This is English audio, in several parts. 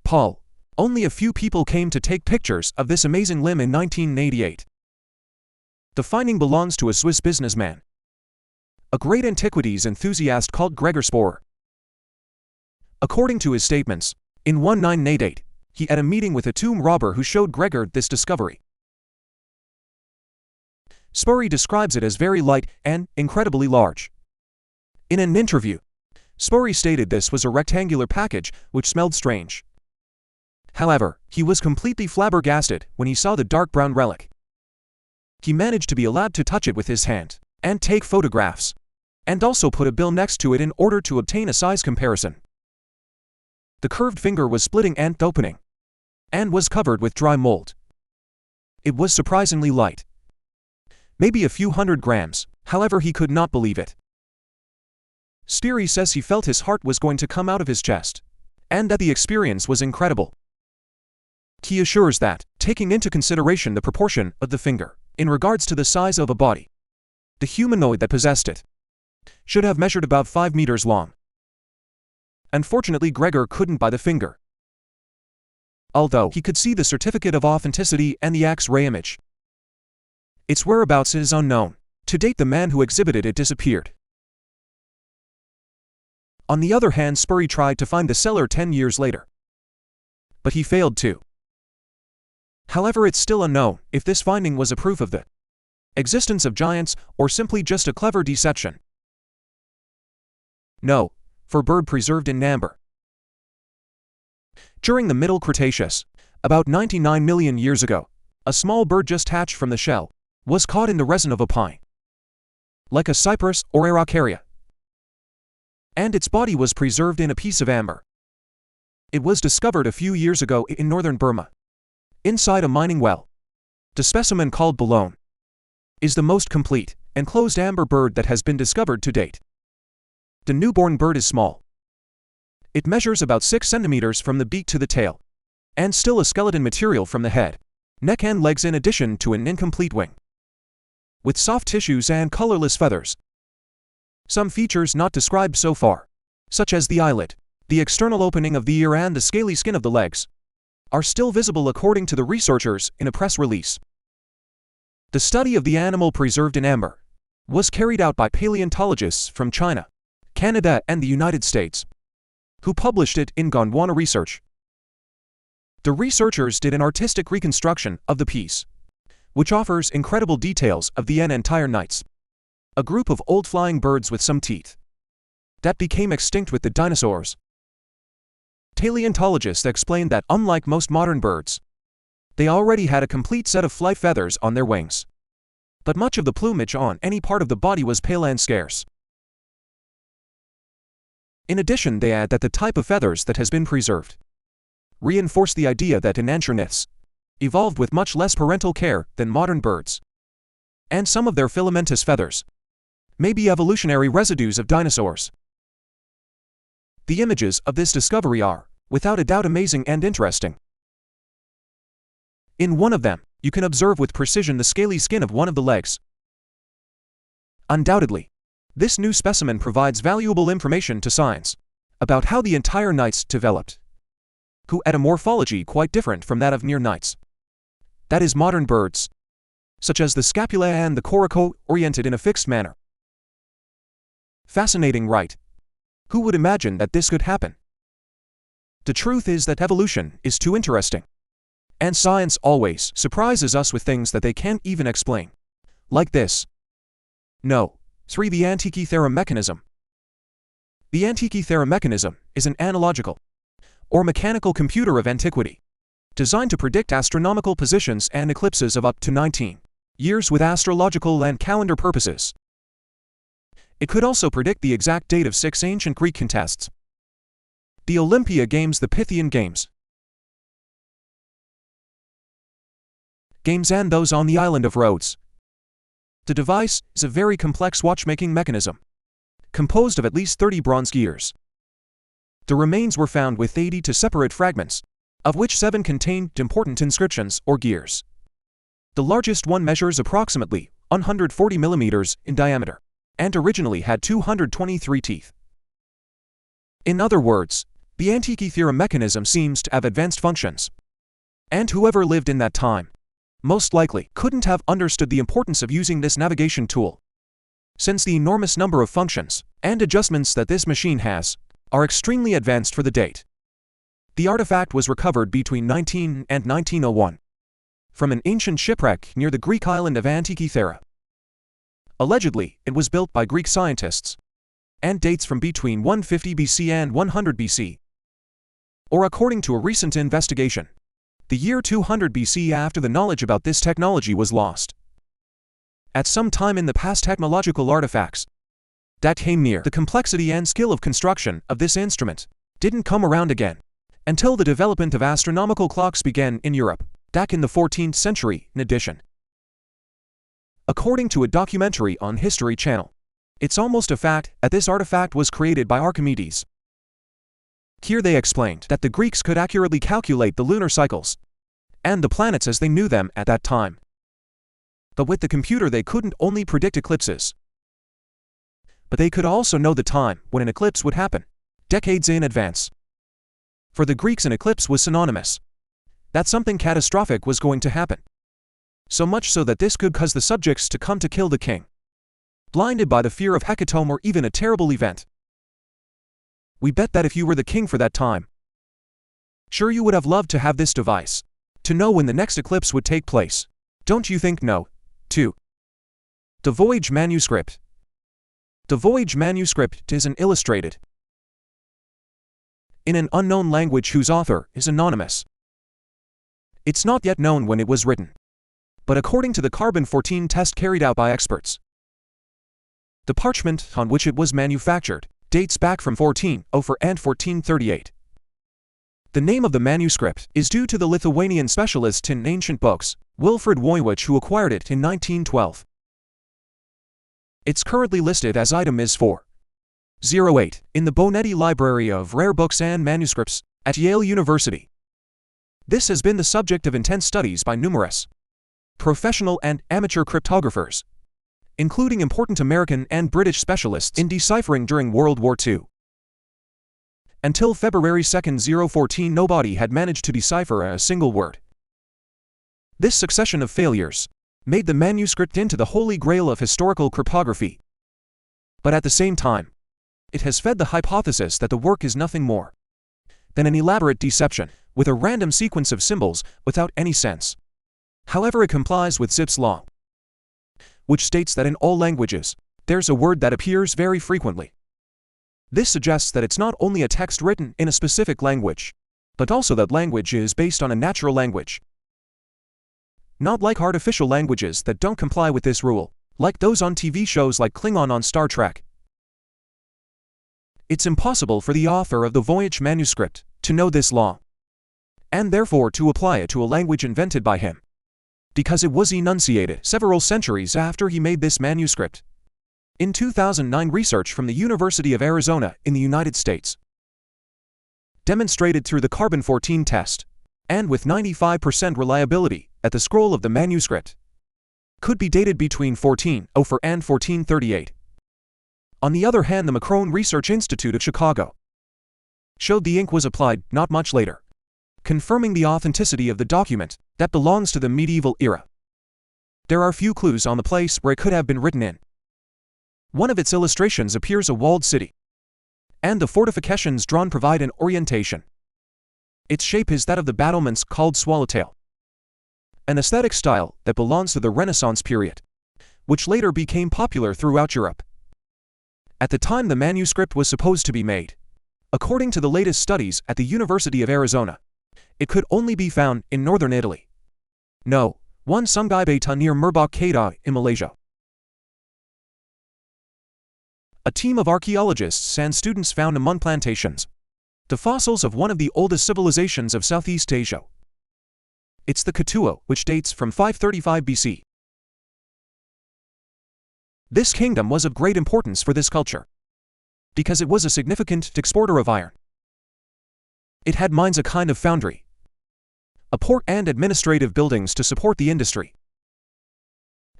Paul. Only a few people came to take pictures of this amazing limb in 1988. The finding belongs to a Swiss businessman, a great antiquities enthusiast called Gregor Sporer. According to his statements, in 1988, he had a meeting with a tomb robber who showed Gregor this discovery. Sporer describes it as very light and incredibly large. In an interview, Sporer stated this was a rectangular package which smelled strange. However, he was completely flabbergasted when he saw the dark brown relic. He managed to be allowed to touch it with his hand and take photographs, and also put a bill next to it in order to obtain a size comparison. The curved finger was splitting and opening, and was covered with dry mold. It was surprisingly light, maybe a few hundred grams, however he could not believe it. Sporer says he felt his heart was going to come out of his chest, and that the experience was incredible. He assures that, taking into consideration the proportion of the finger, in regards to the size of a body, the humanoid that possessed it should have measured about 5 meters long. Unfortunately, Gregor couldn't buy the finger, although he could see the certificate of authenticity and the X-ray image. Its whereabouts is unknown. To date, the man who exhibited it disappeared. On the other hand, Sporer tried to find the seller 10 years later, but he failed too. However, it's still unknown if this finding was a proof of the existence of giants or simply just a clever deception. No, for bird preserved in amber. During the Middle Cretaceous, about 99 million years ago, a small bird just hatched from the shell was caught in the resin of a pine, like a cypress or araucaria, and its body was preserved in a piece of amber. It was discovered a few years ago in northern Burma, inside a mining well. The specimen called Boulogne is the most complete, enclosed amber bird that has been discovered to date. The newborn bird is small. It measures about 6 centimeters from the beak to the tail, and still a skeleton material from the head, neck and legs in addition to an incomplete wing, with soft tissues and colorless feathers. Some features not described so far, such as the eyelid, the external opening of the ear and the scaly skin of the legs, are still visible according to the researchers in a press release. The study of the animal preserved in amber was carried out by paleontologists from China, Canada and the United States, who published it in Gondwana Research. The researchers did an artistic reconstruction of the piece, which offers incredible details of the entire nights, a group of old flying birds with some teeth that became extinct with the dinosaurs. Paleontologists explained that unlike most modern birds, they already had a complete set of flight feathers on their wings, but much of the plumage on any part of the body was pale and scarce. In addition, they add that the type of feathers that has been preserved reinforce the idea that enantiorniths evolved with much less parental care than modern birds, and some of their filamentous feathers may be evolutionary residues of dinosaurs. The images of this discovery are, without a doubt, amazing and interesting. In one of them, you can observe with precision the scaly skin of one of the legs. Undoubtedly, this new specimen provides valuable information to science about how the entire knights developed, who had a morphology quite different from that of near knights, that is, modern birds, such as the scapula and the coraco, oriented in a fixed manner. Fascinating, right? Who would imagine that this could happen? The truth is that evolution is too interesting, and science always surprises us with things that they can't even explain. Like this. No. 3. The Antikythera mechanism. The Antikythera mechanism is an analogical or mechanical computer of antiquity, designed to predict astronomical positions and eclipses of up to 19 years with astrological and calendar purposes. It could also predict the exact date of 6 ancient Greek contests: the Olympia Games, the Pythian Games, and those on the island of Rhodes. The device is a very complex watchmaking mechanism, composed of at least 30 bronze gears. The remains were found with 82 separate fragments, of which 7 contained important inscriptions or gears. The largest one measures approximately 140 millimeters in diameter, and originally had 223 teeth. In other words, The Antikythera mechanism seems to have advanced functions. And whoever lived in that time most likely couldn't have understood the importance of using this navigation tool, since the enormous number of functions and adjustments that this machine has are extremely advanced for the date. The artifact was recovered between 19 and 1901 from an ancient shipwreck near the Greek island of Antikythera. Allegedly, it was built by Greek scientists and dates from between 150 BC and 100 BC. Or according to a recent investigation, the year 200 BC, after the knowledge about this technology was lost. At some time in the past, technological artifacts that came near the complexity and skill of construction of this instrument didn't come around again until the development of astronomical clocks began in Europe, back in the 14th century, in addition. According to a documentary on History Channel, it's almost a fact that this artifact was created by Archimedes. Here they explained that the Greeks could accurately calculate the lunar cycles and the planets as they knew them at that time. But with the computer they couldn't only predict eclipses, but they could also know the time when an eclipse would happen, decades in advance. For the Greeks, an eclipse was synonymous that something catastrophic was going to happen. So much so that this could cause the subjects to come to kill the king, blinded by the fear of hecatomb or even a terrible event. We bet that if you were the king for that time, sure you would have loved to have this device, to know when the next eclipse would take place. Don't you think? No. 2. The Voyage Manuscript. The Voyage Manuscript is an illustrated in an unknown language whose author is anonymous. It's not yet known when it was written, but according to the carbon-14 test carried out by experts, the parchment on which it was manufactured dates back from 1404 and 1438. The name of the manuscript is due to the Lithuanian specialist in ancient books, Wilfrid Woywicz, who acquired it in 1912. It's currently listed as item IS 408 in the Bonetti Library of Rare Books and Manuscripts at Yale University. This has been the subject of intense studies by numerous professional and amateur cryptographers, including important American and British specialists in deciphering during World War II. Until February 2, 2014, nobody had managed to decipher a single word. This succession of failures made the manuscript into the holy grail of historical cryptography. But at the same time, it has fed the hypothesis that the work is nothing more than an elaborate deception with a random sequence of symbols without any sense. However, it complies with Zipf's law, which states that in all languages, there's a word that appears very frequently. This suggests that it's not only a text written in a specific language, but also that language is based on a natural language. Not like artificial languages that don't comply with this rule, like those on TV shows like Klingon on Star Trek. It's impossible for the author of the Voyage manuscript to know this law, and therefore to apply it to a language invented by him, because it was enunciated several centuries after he made this manuscript. In 2009, research from the University of Arizona in the United States demonstrated through the carbon-14 test, and with 95% reliability, that the scroll of the manuscript could be dated between 1404 and 1438. On the other hand, the Macron Research Institute of Chicago showed the ink was applied not much later, confirming the authenticity of the document that belongs to the medieval era. There are few clues on the place where it could have been written in. One of its illustrations appears a walled city, and the fortifications drawn provide an orientation. Its shape is that of the battlements called swallowtail, an aesthetic style that belongs to the Renaissance period, which later became popular throughout Europe. At the time the manuscript was supposed to be made, according to the latest studies at the University of Arizona, it could only be found in northern Italy. No, one Sungai Beta near Merbok Kedah in Malaysia. A team of archaeologists and students found among plantations the fossils of one of the oldest civilizations of Southeast Asia. It's the Katuo, which dates from 535 BC. This kingdom was of great importance for this culture, because it was a significant exporter of iron. It had mines, a kind of foundry, a port, and administrative buildings to support the industry.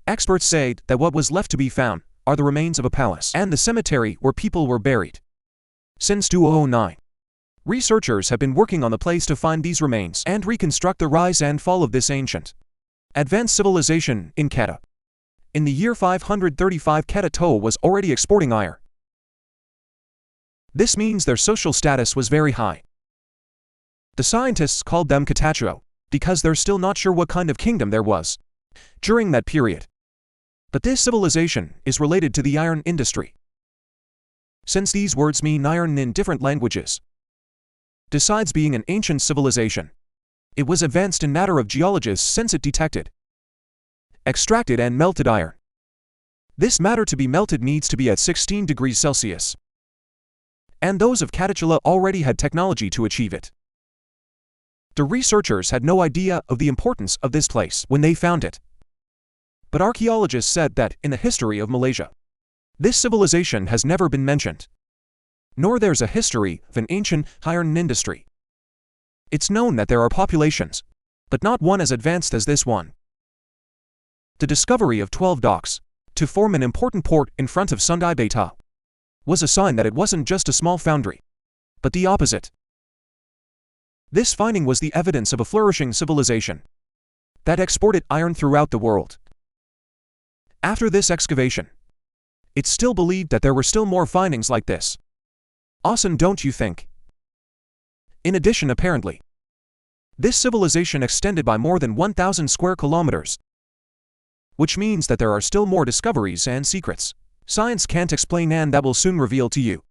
Experts say that what was left to be found are the remains of a palace and the cemetery where people were buried. Since 2009, Researchers have been working on the place to find these remains and reconstruct the rise and fall of this ancient, advanced civilization in Quetta. In the year 535, Quetta Toa was already exporting iron. This means their social status was very high. The scientists called them Quettachuo because they're still not sure what kind of kingdom there was during that period. But this civilization is related to the iron industry, since these words mean iron in different languages. Besides being an ancient civilization, it was advanced in matter of geologists since it detected, extracted and melted iron. This matter to be melted needs to be at 16 degrees Celsius. And those of Quettachuo already had technology to achieve it. The researchers had no idea of the importance of this place when they found it. But archaeologists said that, in the history of Malaysia, this civilization has never been mentioned. Nor there's a history of an ancient iron industry. It's known that there are populations, but not one as advanced as this one. The discovery of 12 docks, to form an important port in front of Sundai Beta, was a sign that it wasn't just a small foundry, but the opposite. This finding was the evidence of a flourishing civilization that exported iron throughout the world. After this excavation, it's still believed that there were still more findings like this. Awesome, don't you think? In addition, apparently, this civilization extended by more than 1,000 square kilometers, which means that there are still more discoveries and secrets science can't explain and that will soon reveal to you.